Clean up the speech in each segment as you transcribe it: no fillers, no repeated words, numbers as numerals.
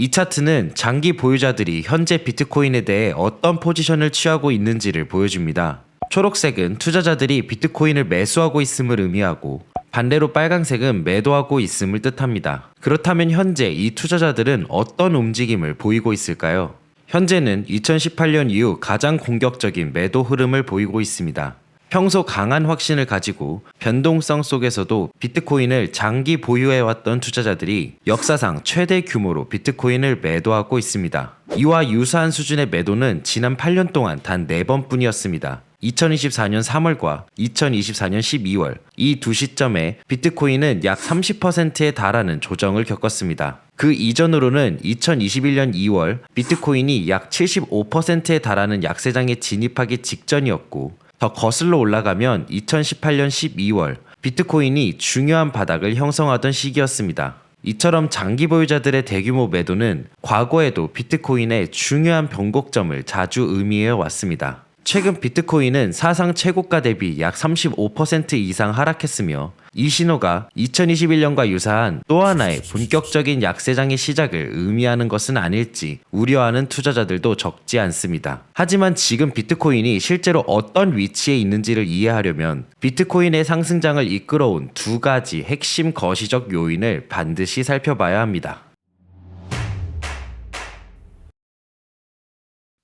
이 차트는 장기 보유자들이 현재 비트코인에 대해 어떤 포지션을 취하고 있는지를 보여줍니다. 초록색은 투자자들이 비트코인을 매수하고 있음을 의미하고 반대로 빨강색은 매도하고 있음을 뜻합니다. 그렇다면 현재 이 투자자들은 어떤 움직임을 보이고 있을까요? 현재는 2018년 이후 가장 공격적인 매도 흐름을 보이고 있습니다. 평소 강한 확신을 가지고 변동성 속에서도 비트코인을 장기 보유해왔던 투자자들이 역사상 최대 규모로 비트코인을 매도하고 있습니다. 이와 유사한 수준의 매도는 지난 8년 동안 단 4번뿐이었습니다. 2024년 3월과 2024년 12월 이 두 시점에 비트코인은 약 30%에 달하는 조정을 겪었습니다. 그 이전으로는 2021년 2월 비트코인이 약 75%에 달하는 약세장에 진입하기 직전이었고 더 거슬러 올라가면 2018년 12월 비트코인이 중요한 바닥을 형성하던 시기였습니다. 이처럼 장기 보유자들의 대규모 매도는 과거에도 비트코인의 중요한 변곡점을 자주 의미해 왔습니다. 최근 비트코인은 사상 최고가 대비 약 35% 이상 하락했으며 이 신호가 2021년과 유사한 또 하나의 본격적인 약세장의 시작을 의미하는 것은 아닐지 우려하는 투자자들도 적지 않습니다. 하지만 지금 비트코인이 실제로 어떤 위치에 있는지를 이해하려면 비트코인의 상승장을 이끌어온 두 가지 핵심 거시적 요인을 반드시 살펴봐야 합니다.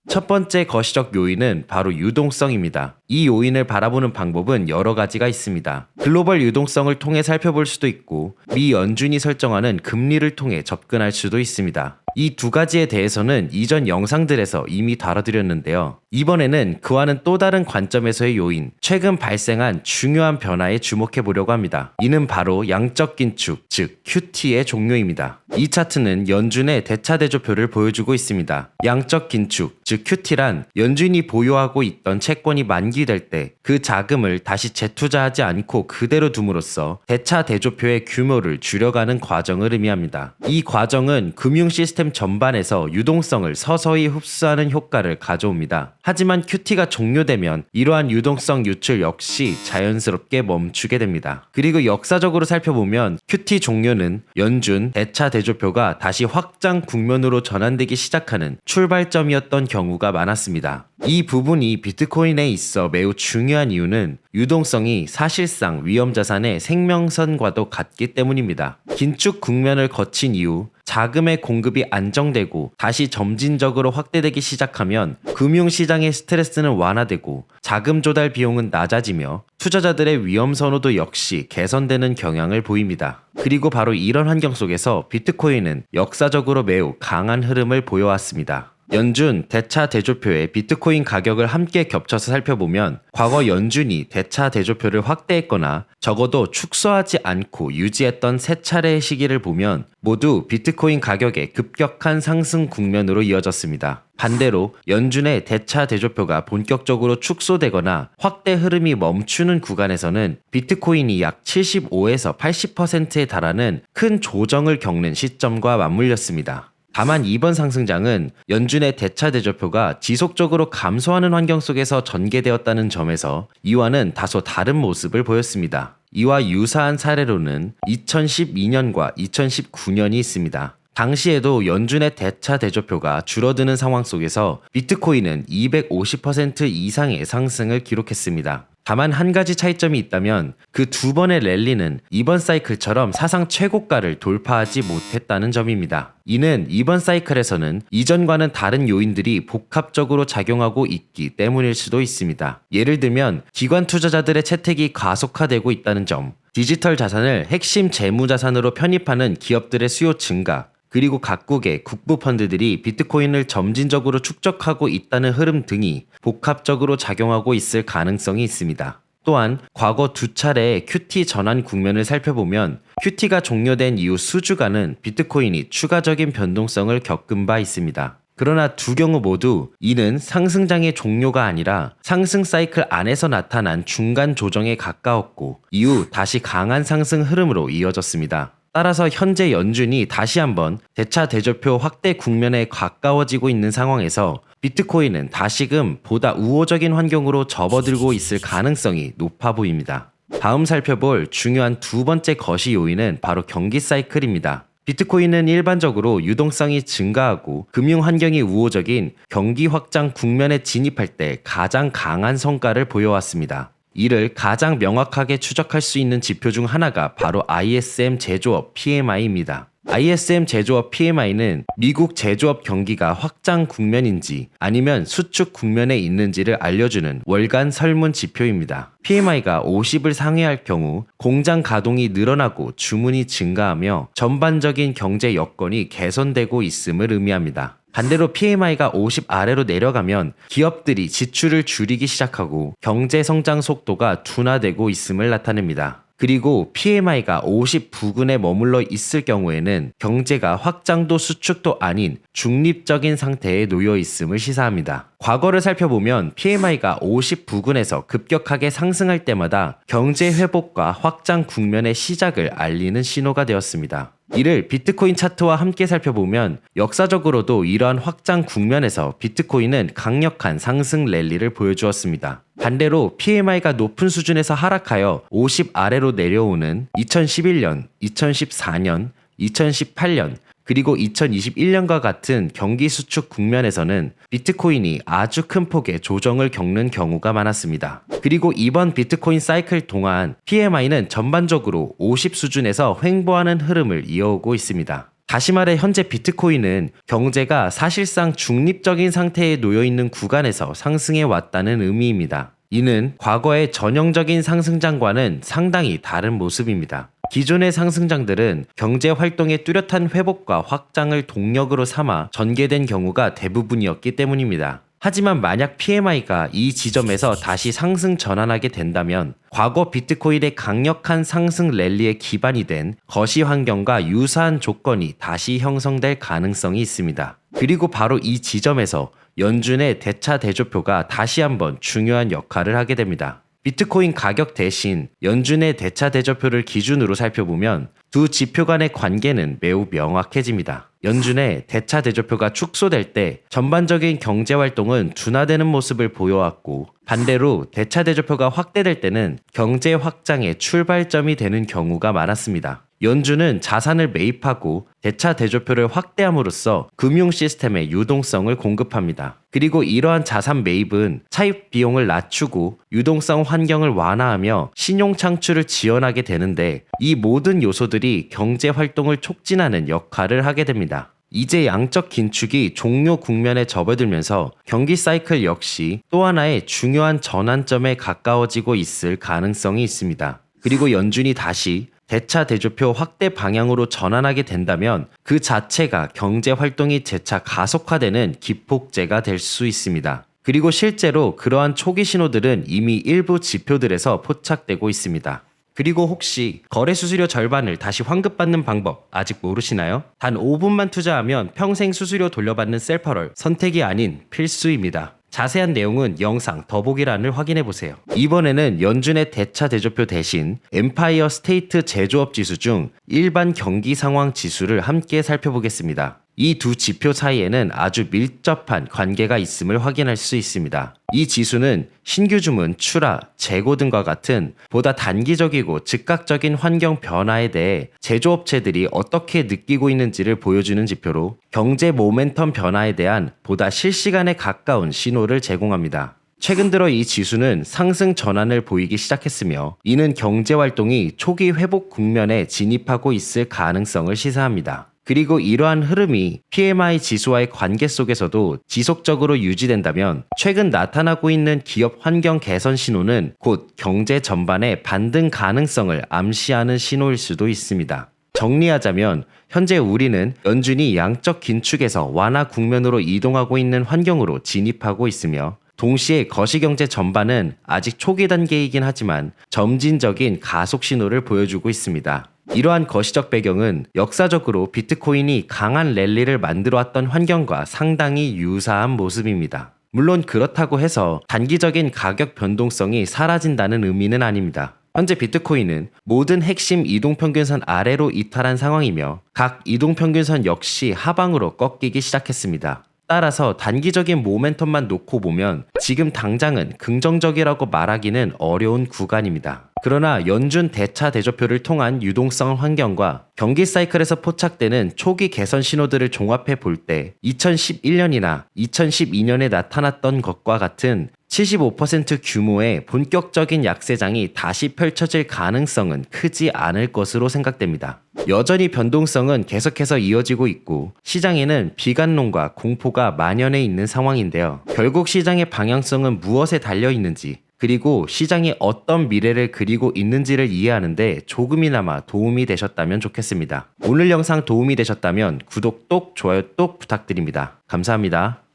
첫 번째 거시적 요인은 바로 유동성입니다. 이 요인을 바라보는 방법은 여러 가지가 있습니다. 글로벌 유동성을 통해 살펴볼 수도 있고 미 연준이 설정하는 금리를 통해 접근할 수도 있습니다. 이 두 가지에 대해서는 이전 영상들에서 이미 다뤄드렸는데요. 이번에는 그와는 또 다른 관점에서의 요인, 최근 발생한 중요한 변화에 주목해 보려고 합니다. 이는 바로 양적 긴축, 즉 QT의 종료입니다. 이 차트는 연준의 대차대조표를 보여주고 있습니다. 양적 긴축, 즉 QT란 연준이 보유하고 있던 채권이 만기될 때 그 자금을 다시 재투자하지 않고 그대로 둠으로써 대차대조표의 규모를 줄여가는 과정을 의미합니다. 이 과정은 금융 시스템 전반에서 유동성을 서서히 흡수하는 효과를 가져옵니다. 하지만 QT가 종료되면 이러한 유동성 유출 역시 자연스럽게 멈추게 됩니다. 그리고 역사적으로 살펴보면 QT 종료는 연준 대차대조표가 다시 확장 국면으로 전환되기 시작하는 출발점이었던 경우가 많았습니다. 이 부분이 비트코인에 있어 매우 중요한 이유는 유동성이 사실상 위험자산의 생명선과도 같기 때문입니다. 긴축 국면을 거친 이후 자금의 공급이 안정되고 다시 점진적으로 확대되기 시작하면 금융시장의 스트레스는 완화되고 자금 조달 비용은 낮아지며 투자자들의 위험 선호도 역시 개선되는 경향을 보입니다. 그리고 바로 이런 환경 속에서 비트코인은 역사적으로 매우 강한 흐름을 보여왔습니다. 연준 대차대조표의 비트코인 가격을 함께 겹쳐서 살펴보면 과거 연준이 대차대조표를 확대했거나 적어도 축소하지 않고 유지했던 세 차례의 시기를 보면 모두 비트코인 가격의 급격한 상승 국면으로 이어졌습니다. 반대로 연준의 대차대조표가 본격적으로 축소되거나 확대 흐름이 멈추는 구간에서는 비트코인이 약 75에서 80%에 달하는 큰 조정을 겪는 시점과 맞물렸습니다. 다만 이번 상승장은 연준의 대차대조표가 지속적으로 감소하는 환경 속에서 전개되었다는 점에서 이와는 다소 다른 모습을 보였습니다. 이와 유사한 사례로는 2012년과 2019년이 있습니다. 당시에도 연준의 대차대조표가 줄어드는 상황 속에서 비트코인은 250% 이상의 상승을 기록했습니다. 다만 한 가지 차이점이 있다면 그 두 번의 랠리는 이번 사이클처럼 사상 최고가를 돌파하지 못했다는 점입니다. 이는 이번 사이클에서는 이전과는 다른 요인들이 복합적으로 작용하고 있기 때문일 수도 있습니다. 예를 들면 기관 투자자들의 채택이 가속화되고 있다는 점, 디지털 자산을 핵심 재무자산으로 편입하는 기업들의 수요 증가, 그리고 각국의 국부 펀드들이 비트코인을 점진적으로 축적하고 있다는 흐름 등이 복합적으로 작용하고 있을 가능성이 있습니다. 또한 과거 두 차례의 QT 전환 국면을 살펴보면 QT가 종료된 이후 수주간은 비트코인이 추가적인 변동성을 겪은 바 있습니다. 그러나 두 경우 모두 이는 상승장의 종료가 아니라 상승 사이클 안에서 나타난 중간 조정에 가까웠고 이후 다시 강한 상승 흐름으로 이어졌습니다. 따라서 현재 연준이 다시 한번 대차대조표 확대 국면에 가까워지고 있는 상황에서 비트코인은 다시금 보다 우호적인 환경으로 접어들고 있을 가능성이 높아 보입니다. 다음 살펴볼 중요한 두 번째 거시 요인은 바로 경기 사이클입니다. 비트코인은 일반적으로 유동성이 증가하고 금융 환경이 우호적인 경기 확장 국면에 진입할 때 가장 강한 성과를 보여왔습니다. 이를 가장 명확하게 추적할 수 있는 지표 중 하나가 바로 ISM 제조업 PMI입니다. ISM 제조업 PMI는 미국 제조업 경기가 확장 국면인지 아니면 수축 국면에 있는지를 알려주는 월간 설문 지표입니다. PMI가 50을 상회할 경우 공장 가동이 늘어나고 주문이 증가하며 전반적인 경제 여건이 개선되고 있음을 의미합니다. 반대로 PMI가 50 아래로 내려가면 기업들이 지출을 줄이기 시작하고 경제 성장 속도가 둔화되고 있음을 나타냅니다. 그리고 PMI가 50 부근에 머물러 있을 경우에는 경제가 확장도 수축도 아닌 중립적인 상태에 놓여 있음을 시사합니다. 과거를 살펴보면 PMI가 50 부근에서 급격하게 상승할 때마다 경제 회복과 확장 국면의 시작을 알리는 신호가 되었습니다. 이를 비트코인 차트와 함께 살펴보면 역사적으로도 이러한 확장 국면에서 비트코인은 강력한 상승 랠리를 보여주었습니다. 반대로 PMI가 높은 수준에서 하락하여 50 아래로 내려오는 2011년, 2014년, 2018년, 그리고 2021년과 같은 경기 수축 국면에서는 비트코인이 아주 큰 폭의 조정을 겪는 경우가 많았습니다. 그리고 이번 비트코인 사이클 동안 PMI는 전반적으로 50 수준에서 횡보하는 흐름을 이어오고 있습니다. 다시 말해 현재 비트코인은 경제가 사실상 중립적인 상태에 놓여 있는 구간에서 상승해 왔다는 의미입니다. 이는 과거의 전형적인 상승장과는 상당히 다른 모습입니다. 기존의 상승장들은 경제 활동의 뚜렷한 회복과 확장을 동력으로 삼아 전개된 경우가 대부분이었기 때문입니다. 하지만 만약 PMI가 이 지점에서 다시 상승 전환하게 된다면 과거 비트코인의 강력한 상승 랠리의 기반이 된 거시 환경과 유사한 조건이 다시 형성될 가능성이 있습니다. 그리고 바로 이 지점에서 연준의 대차 대조표가 다시 한번 중요한 역할을 하게 됩니다. 비트코인 가격 대신 연준의 대차 대조표를 기준으로 살펴보면 두 지표 간의 관계는 매우 명확해집니다. 연준의 대차 대조표가 축소될 때 전반적인 경제 활동은 둔화되는 모습을 보여왔고 반대로 대차 대조표가 확대될 때는 경제 확장의 출발점이 되는 경우가 많았습니다. 연준은 자산을 매입하고 대차 대조표를 확대함으로써 금융 시스템의 유동성을 공급합니다. 그리고 이러한 자산 매입은 차입 비용을 낮추고 유동성 환경을 완화하며 신용 창출을 지원하게 되는데 이 모든 요소들이 경제 활동을 촉진하는 역할을 하게 됩니다. 이제 양적 긴축이 종료 국면에 접어들면서 경기 사이클 역시 또 하나의 중요한 전환점에 가까워지고 있을 가능성이 있습니다. 그리고 연준이 다시 대차 대조표 확대 방향으로 전환하게 된다면 그 자체가 경제 활동이 재차 가속화되는 기폭제가 될 수 있습니다. 그리고 실제로 그러한 초기 신호들은 이미 일부 지표들에서 포착되고 있습니다. 그리고 혹시 거래 수수료 절반을 다시 환급받는 방법 아직 모르시나요? 단 5분만 투자하면 평생 수수료 돌려받는 셀퍼럴 선택이 아닌 필수입니다. 자세한 내용은 영상 더보기란을 확인해보세요. 이번에는 연준의 대차 대조표 대신 엠파이어 스테이트 제조업 지수 중 일반 경기 상황 지수를 함께 살펴보겠습니다. 이 두 지표 사이에는 아주 밀접한 관계가 있음을 확인할 수 있습니다. 이 지수는 신규 주문, 출하, 재고 등과 같은 보다 단기적이고 즉각적인 환경 변화에 대해 제조업체들이 어떻게 느끼고 있는지를 보여주는 지표로 경제 모멘텀 변화에 대한 보다 실시간에 가까운 신호를 제공합니다. 최근 들어 이 지수는 상승 전환을 보이기 시작했으며 이는 경제 활동이 초기 회복 국면에 진입하고 있을 가능성을 시사합니다. 그리고 이러한 흐름이 PMI 지수와의 관계 속에서도 지속적으로 유지된다면 최근 나타나고 있는 기업 환경 개선 신호는 곧 경제 전반의 반등 가능성을 암시하는 신호일 수도 있습니다. 정리하자면 현재 우리는 연준이 양적 긴축에서 완화 국면으로 이동하고 있는 환경으로 진입하고 있으며 동시에 거시경제 전반은 아직 초기 단계이긴 하지만 점진적인 가속 신호를 보여주고 있습니다. 이러한 거시적 배경은 역사적으로 비트코인이 강한 랠리를 만들어왔던 환경과 상당히 유사한 모습입니다. 물론 그렇다고 해서 단기적인 가격 변동성이 사라진다는 의미는 아닙니다. 현재 비트코인은 모든 핵심 이동평균선 아래로 이탈한 상황이며 각 이동평균선 역시 하방으로 꺾이기 시작했습니다. 따라서 단기적인 모멘텀만 놓고 보면 지금 당장은 긍정적이라고 말하기는 어려운 구간입니다. 그러나 연준 대차 대조표를 통한 유동성 환경과 경기 사이클에서 포착되는 초기 개선 신호들을 종합해 볼 때 2011년이나 2012년에 나타났던 것과 같은 75% 규모의 본격적인 약세장이 다시 펼쳐질 가능성은 크지 않을 것으로 생각됩니다. 여전히 변동성은 계속해서 이어지고 있고 시장에는 비관론과 공포가 만연해 있는 상황인데요. 결국 시장의 방향성은 무엇에 달려 있는지 그리고 시장이 어떤 미래를 그리고 있는지를 이해하는데 조금이나마 도움이 되셨다면 좋겠습니다. 오늘 영상 도움이 되셨다면 구독 똑, 좋아요 똑 부탁드립니다. 감사합니다.